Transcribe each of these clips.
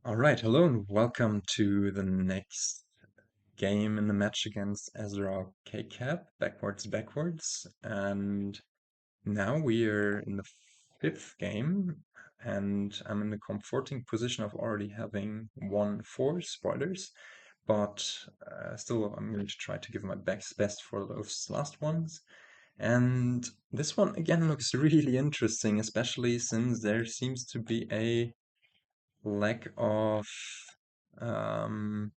All right, hello and welcome to the next game in the match against sdrawkcab, backwards. And now we are in the fifth game, and I'm in the comforting position of already having won four spoilers, but still I'm going to try to give my best for those last ones. And this one again looks really interesting, especially since there seems to be a lack of um,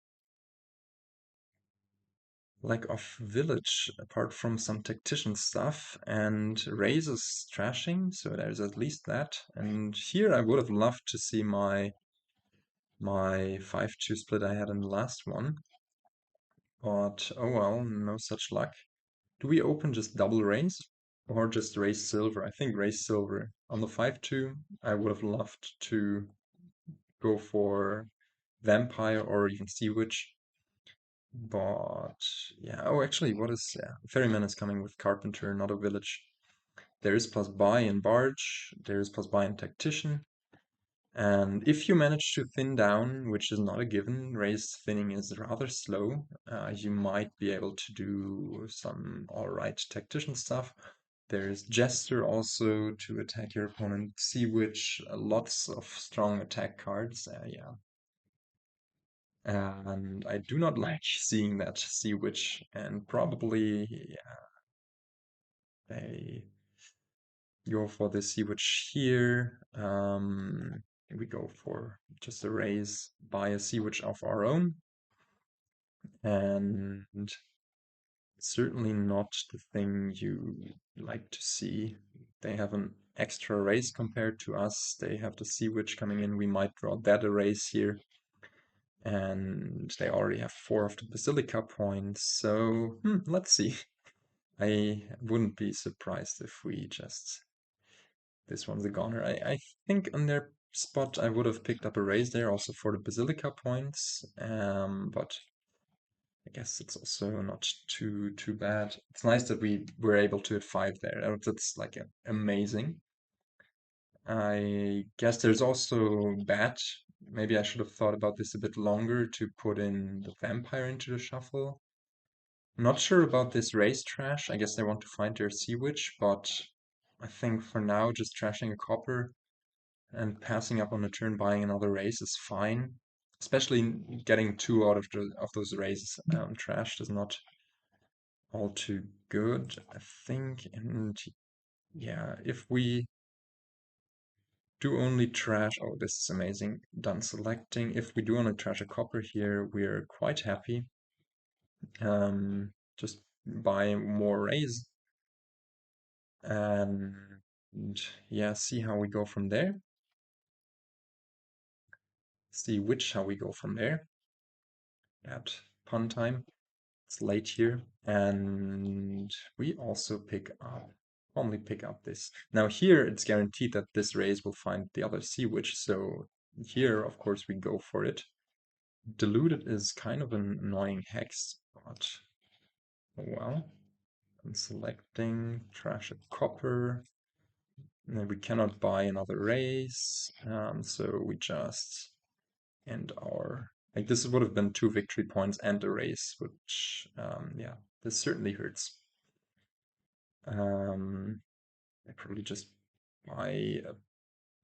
village apart from some tactician stuff, and Raze is trashing, so there's at least that. And here I would have loved to see my 5-2 split I had in the last one, but oh well, no such luck. Do we open just double Raze or just Raze silver? I think Raze silver. On the 5-2 I would have loved to go for Vampire or even Sea Witch. But yeah, oh, actually, what is yeah? Ferryman is coming with Carpenter, not a village. There is plus buy in Barge, there is plus buy in Tactician. And if you manage to thin down, which is not a given, Raze thinning is rather slow, you might be able to do some alright Tactician stuff. There's Jester also to attack your opponent, Sea Witch, lots of strong attack cards. Yeah, and I do not like seeing that Sea Witch, and probably yeah, they go for the Sea Witch here. We go for just a raise by a Sea Witch of our own, and certainly not the thing you like to see. They have an extra raise compared to us. They have the Sea Witch coming in. We might draw that erase here. And they already have 4 of the Basilica points, so let's see. I wouldn't be surprised if we just... This one's a goner. I think on their spot I would have picked up a raise there also for the Basilica points, but I guess it's also not too bad. It's nice that we were able to hit 5 there. That's like amazing. I guess there's also Bat. Maybe I should have thought about this a bit longer to put in the Vampire into the shuffle. Not sure about this race trash. I guess they want to find their Sea Witch, but I think for now just trashing a copper and passing up on a turn buying another race is fine. Especially getting 2 out of those races trashed is not all too good, I think. And yeah, if we do only trash... Oh, this is amazing. Done selecting. If we do only trash a copper here, we're quite happy. Just buy more raise. And yeah, see how we go from there. See how we go from there. At pun time. It's late here. And we also only pick up this. Now here it's guaranteed that this raise will find the other Sea Witch, so here of course we go for it. Diluted is kind of an annoying hex, but oh well. I'm selecting, trash a copper. And we cannot buy another race, so we just end our... Like this would have been 2 victory points and a race, which yeah, this certainly hurts. I probably just buy a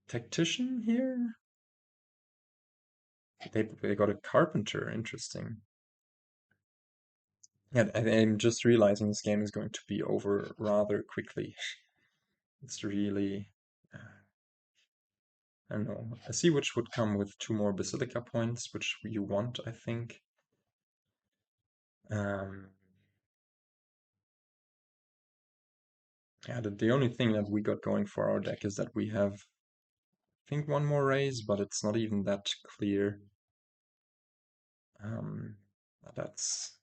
Tactician here. They got a Carpenter, interesting. Yeah, I'm just realizing this game is going to be over rather quickly. It's really... I don't know. A Sea Witch would come with 2 more Basilica points, which you want, I think. Um, yeah, the only thing that we got going for our deck is that we have, I think, 1 more raise, but it's not even that clear. Um, that's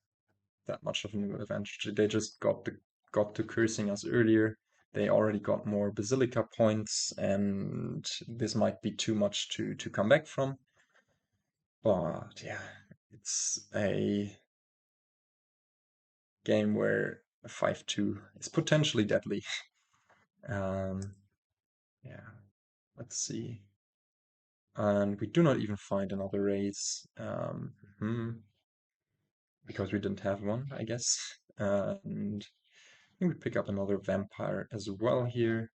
that much of an advantage. They just got to cursing us earlier. They already got more Basilica points, and this might be too much to come back from. But yeah, it's a game where a 5-2 is potentially deadly. Um, yeah, let's see. And we do not even find another race. Because we didn't have one, I guess. And I think we pick up another vampire as well here.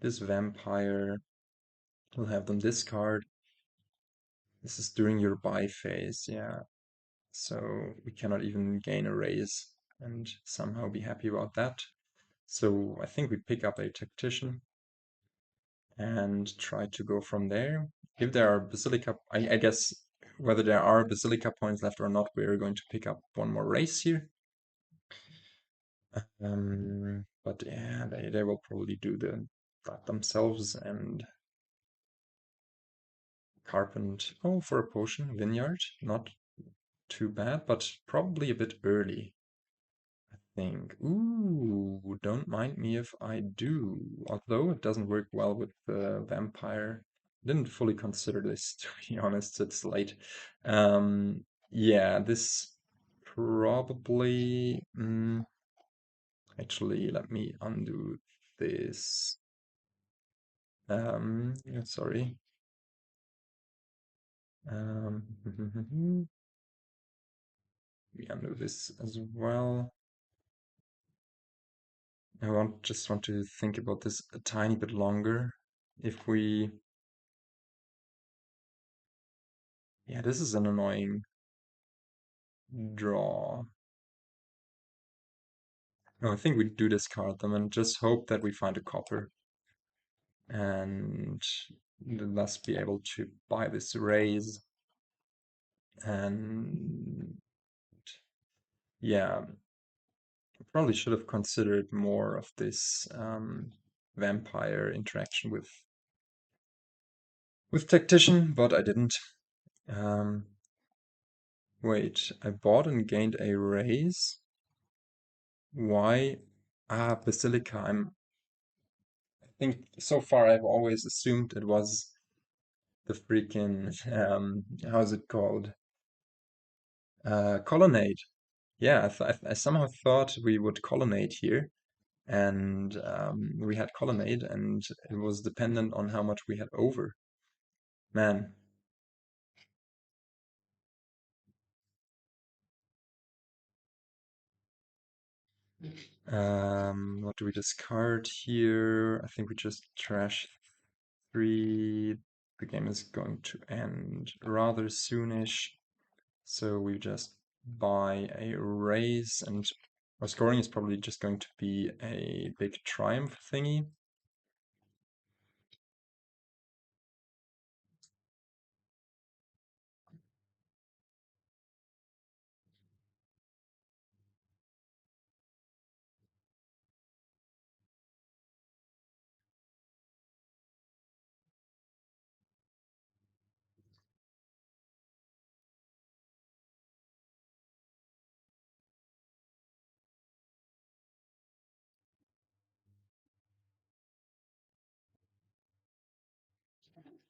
This vampire will have them discard. This is during your buy phase, yeah. So we cannot even gain a raise and somehow be happy about that. So I think we pick up a Tactician and try to go from there. If there are Basilica, I guess whether there are Basilica points left or not, we're going to pick up one more race here. But yeah, they will probably do that themselves and Carpent. Oh, for a potion, Vineyard, not too bad, but probably a bit early, I think. Ooh, don't mind me if I do. Although it doesn't work well with the vampire. Didn't fully consider this, to be honest. It's late. Yeah, this probably. Actually, let me undo this. Yeah, sorry. We undo this as well. Just want to think about this a tiny bit longer. If we, yeah, this is an annoying draw. No, I think we do discard them and just hope that we find a copper and thus be able to buy this raise. And yeah, probably should have considered more of this vampire interaction with Tactician, but I didn't. Wait, I bought and gained a raise? Why? Basilica. I think so far I've always assumed it was the freaking how's it called? Colonnade. Yeah, I somehow thought we would colonnade here, and we had colonnade, and it was dependent on how much we had over. Man, what do we discard here? I think we just trash 3. The game is going to end rather soonish, so we just buy a raise, and our scoring is probably just going to be a big triumph thingy.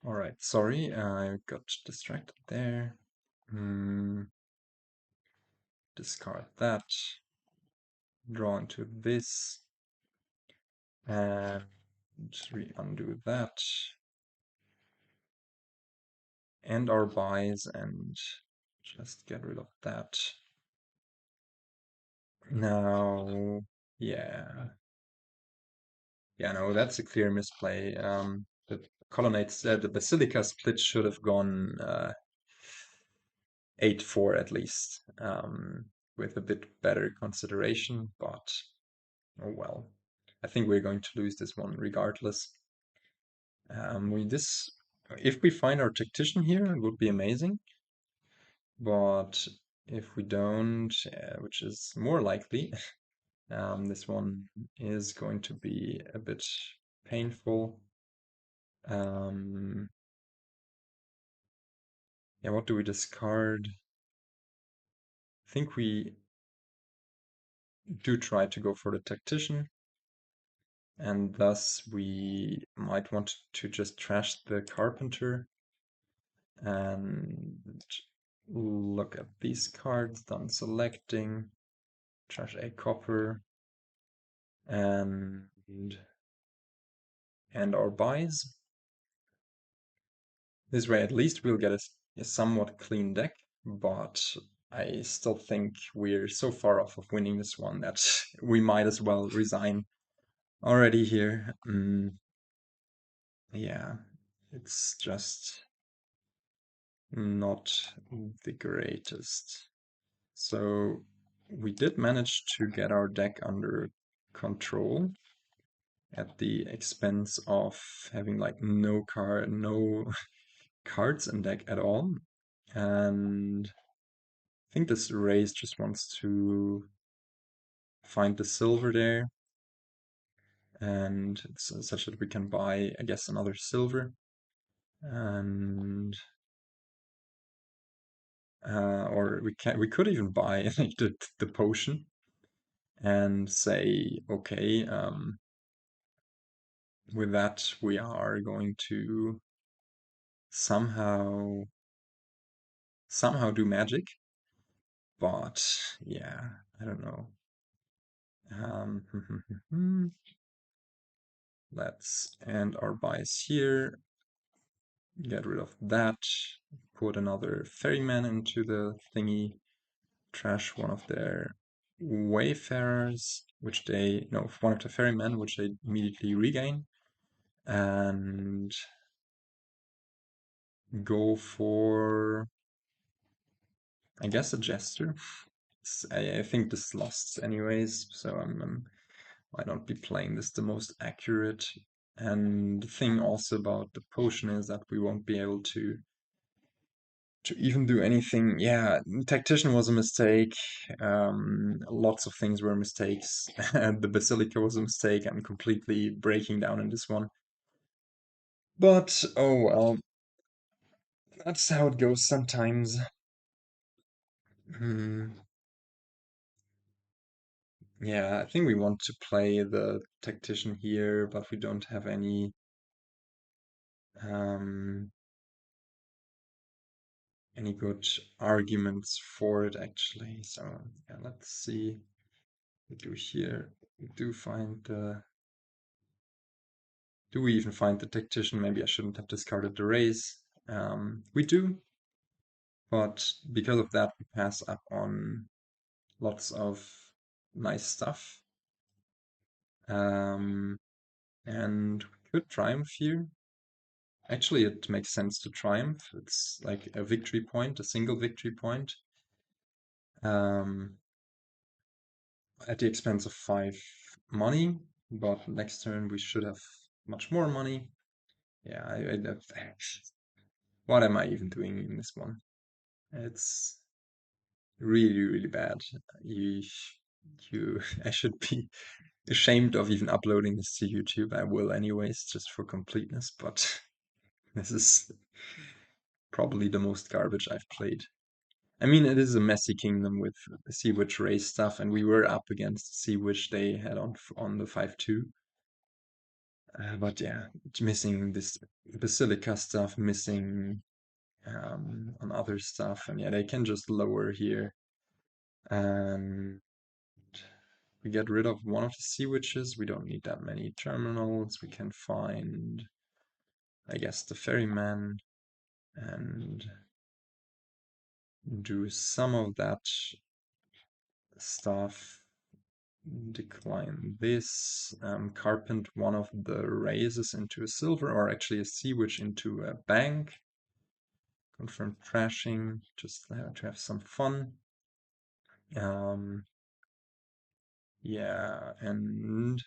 All right, sorry, I got distracted there. Discard that, draw into this, and undo that, and our buys, and just get rid of that. Now, yeah. Yeah, no, that's a clear misplay. The colonnades, the Basilica split should have gone 8-4 at least, with a bit better consideration, but oh well. I think we're going to lose this one regardless. If we find our Tactician here, it would be amazing. But if we don't, which is more likely, this one is going to be a bit painful. Yeah, what do we discard? I think we do try to go for the Tactician, and thus we might want to just trash the Carpenter and look at these cards, done selecting, trash a copper, and our buys. This way at least we'll get a somewhat clean deck, but I still think we're so far off of winning this one that we might as well resign already here. Yeah, it's just not the greatest. So we did manage to get our deck under control at the expense of having like no cards in deck at all. And I think this Raze just wants to find the silver there, and such that we can buy, I guess, another silver. And or we could even buy like the potion and say, okay, with that we are going to somehow do magic. But yeah, I don't know. Let's end our buys here. Get rid of that. Put another Ferryman into the thingy. Trash one of their Wayfarers, which they, no, one of the Ferrymen, which they immediately regain. And go for, I guess, a Jester. I think this lost anyways, so I don't be playing this the most accurate. And the thing also about the potion is that we won't be able to even do anything. Yeah, Tactician was a mistake. Lots of things were mistakes. The Basilica was a mistake. I'm completely breaking down in this one. But oh well, that's how it goes sometimes. Hmm. Yeah, I think we want to play the Tactician here, but we don't have um, any good arguments for it actually. So yeah, let's see. We do here. We do find the. Do we even find the Tactician? Maybe I shouldn't have discarded the Raze. We do, but because of that, we pass up on lots of nice stuff. And we could triumph here. Actually, it makes sense to triumph. It's like a victory point, a single victory point. Um, at the expense of 5 money, but next turn we should have much more money. Yeah, what am I even doing in this one? It's really, really bad. You, I should be ashamed of even uploading this to YouTube. I will anyways, just for completeness, but this is probably the most garbage I've played. I mean, it is a messy kingdom with Sea Witch Race stuff, and we were up against Sea Witch they had on the 5-2. But yeah, missing this Basilica stuff, missing on other stuff, and yeah, they can just lower here. And we get rid of one of the Sea Witches. We don't need that many terminals. We can find, I guess, the Ferryman and do some of that stuff. Decline this. Carpent one of the Razes into a silver, or actually a Sea Witch into a bank. Confirm trashing, just to have some fun. Yeah, and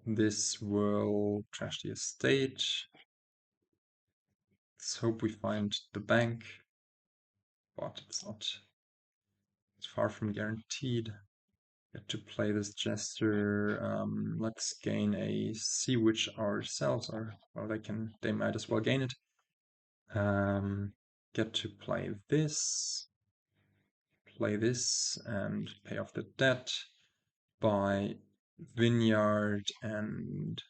this will trash the estate. Let's hope we find the bank, but it's not. It's far from guaranteed. Get to play this Jester. Let's gain a Sea Witch ourselves, or they might as well gain it. Get to play this, and pay off the debt. Buy Vineyard and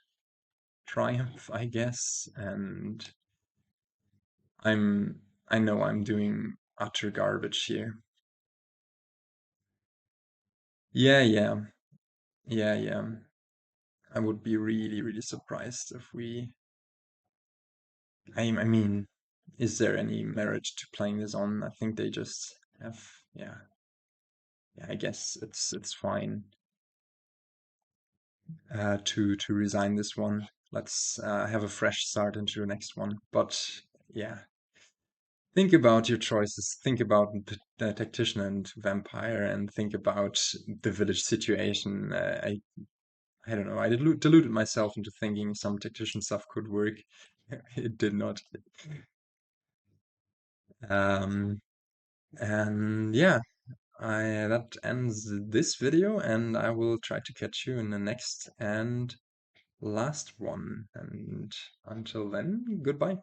Triumph, I guess, and I know I'm doing utter garbage here. Yeah, yeah, yeah, yeah. I would be really, really surprised if we I mean, is there any merit to playing this on? I think they just have, yeah, I guess it's fine to resign this one. Let's have a fresh start into the next one. But yeah, think about your choices. Think about the Tactician and Vampire, and think about the village situation. I don't know. I deluded myself into thinking some Tactician stuff could work. It did not. Um, and yeah, that ends this video, and I will try to catch you in the next and last one. And until then, goodbye.